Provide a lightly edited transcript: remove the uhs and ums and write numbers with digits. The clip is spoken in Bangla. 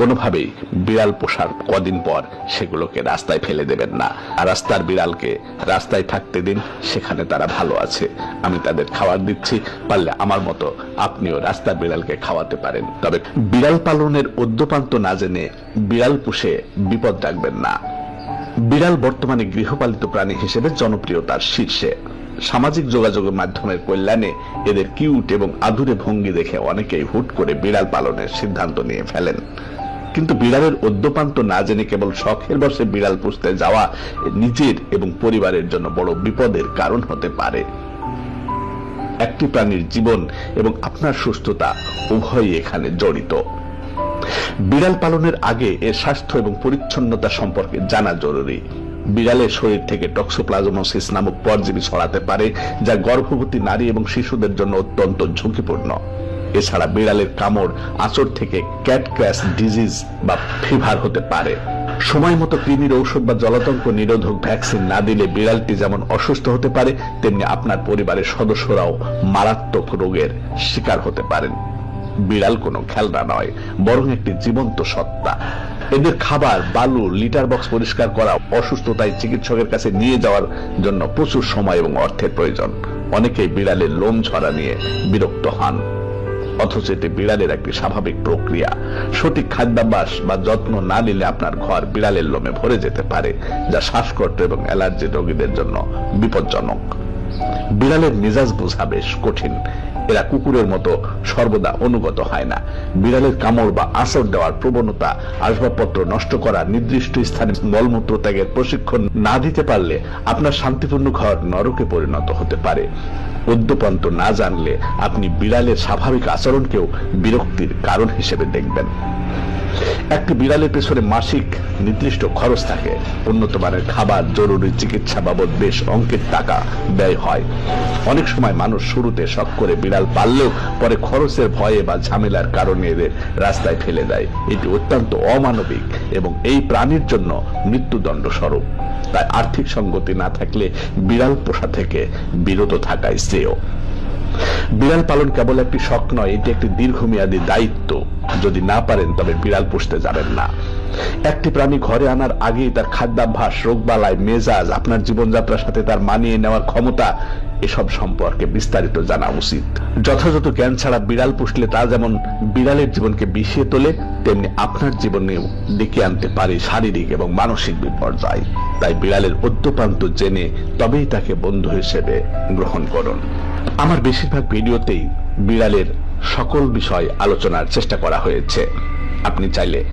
কোনোভাবেই বিড়াল পোষার কদিন পর সেগুলোকে রাস্তায় ফেলে দেবেন না। আর রাস্তার বিড়ালকে রাস্তায় থাকতে দিন, সেখানে তারা ভালো আছে। আমি তাদের খাবার দিচ্ছি, পারলে আমার মতো আপনিও রাস্তার বিড়ালকে খাওয়াতে পারেন। তবে বিড়াল পালনের উদ্যোপান্ত না জেনে বিড়াল পুষে বিপদ রাখবেন না। বিড়াল বর্তমানে গৃহপালিত প্রাণী হিসেবে জনপ্রিয়তার শীর্ষে। সামাজিক যোগাযোগের মাধ্যমের কল্যাণে এদের কিউট এবং আদুরে ভঙ্গি দেখে অনেকেই হুট করে বিড়াল পালনের সিদ্ধান্ত নিয়ে ফেলেন। কিন্তু বিড়ালের উদ্যোপান্ত না জেনে কেবল শখের বশে বিড়াল পুষতে যাওয়া নিজের এবং পরিবারের জন্য বড় বিপদের কারণ হতে পারে। একটি প্রাণীর জীবন এবং আপনার সুস্থতা উভয়ই এখানে জড়িত। বিড়াল পালনের আগে এর স্বাস্থ্য এবং পরিচ্ছন্নতা সম্পর্কে জানা জরুরি। বিড়ালের শরীর থেকে টক্সোপ্লাজমোসিস নামক পরজীবী ছড়াতে পারে, যা গর্ভবতী নারী এবং শিশুদের জন্য অত্যন্ত ঝুঁকিপূর্ণ। এছাড়া বিড়ালের কামড়, আঁচড় থেকে ক্যাট ক্র্যাশ ডিজিজ বা ফিভার হতে পারে। সময় মতো কৃমির ঔষধ বা জলাতঙ্ক নিরোধক ভ্যাকসিন না দিলে বিড়ালটি যেমন অসুস্থ হতে পারে, তেমনি আপনার পরিবারের সদস্যরাও মারাত্মক রোগের শিকার হতে পারেন। বিড়াল কোনো খেলনা নয়, বরং একটি জীবন্ত সত্তা। এদের খাবার, বালু, লিটার বক্স পরিষ্কার করা, অসুস্থতায় চিকিৎসকের কাছে নিয়ে যাওয়ার জন্য প্রচুর সময় এবং অর্থের প্রয়োজন। অনেকেই বিড়ালের লোম ঝরা নিয়ে বিরক্ত হন, অথচ এটি বিড়ালের একটি স্বাভাবিক প্রক্রিয়া। সঠিক খাদ্যাভ্যাস বা যত্ন না নিলে আপনার ঘর বিড়ালের লোমে ভরে যেতে পারে, যা শ্বাসকষ্ট এবং অ্যালার্জি রোগীদের জন্য বিপজ্জনক। বিড়ালের মেজাজ বোঝা বেশ কঠিন। এরা কুকুরের মতো সর্বদা অনুগত হয় না। বিড়ালের কামড় বা আঁচড় দেওয়ার প্রবণতা, আসবাবপত্র নষ্ট করা, নির্দিষ্ট স্থানে মলমূত্র ত্যাগের প্রশিক্ষণ না দিতে পারলে আপনার শান্তিপূর্ণ ঘর নরকে পরিণত হতে পারে। উদ্যোপান্ত না জানলে আপনি বিড়ালের স্বাভাবিক আচরণকেও বিরক্তির কারণ হিসেবে দেখবেন। একটি বিড়ালের পেছনে মাসিক নির্দিষ্ট খরচ থাকে। উন্নত মানের খাবার, জরুরি চিকিৎসা বাবদ বেশ অঙ্কের টাকা ব্যয় হয়। অনেক সময় মানুষ শুরুতে শখ করে বিড়াল পাললেও পরে খরচের ভয়ে বা ঝামেলার কারণে এদের রাস্তায় ফেলে দেয়। এটি অত্যন্ত অমানবিক এবং এই প্রাণীর জন্য মৃত্যুদণ্ড স্বরূপ। তাই আর্থিক সঙ্গতি না থাকলে বিড়াল পোষা থেকে বিরত থাকাই শ্রেয়। বিড়াল পালন কেবল একটি শখ নয়, এটি একটি দীর্ঘমেয়াদী দায়িত্ব। যদি না পারেন তবে বিড়াল পুষতে যাবেন না। একটি প্রাণী ঘরে আনার আগেই তার খাদ্যাভ্যাস, রোগবালাই, মেজাজ, আপনার জীবনযাত্রার সাথে তার মানিয়ে নেওয়ার ক্ষমতা, এসব সম্পর্কে বিস্তারিত জানা উচিত। যথাযথ জ্ঞান ছাড়া বিড়াল পুষলে তা যেমন বিড়ালের জীবনকে বিষিয়ে তোলে, তেমনি আপনার জীবনেও ডেকে আনতে পারে শারীরিক এবং মানসিক বিপর্যয়। তাই বিড়ালের উদ্যোপান্ত জেনে তবেই তাকে বন্ধু হিসেবে গ্রহণ করুন। আমার বেশিরভাগ ভিডিওতেই বিড়ালের সকল বিষয় আলোচনার চেষ্টা করা হয়েছে। আপনি চাইলে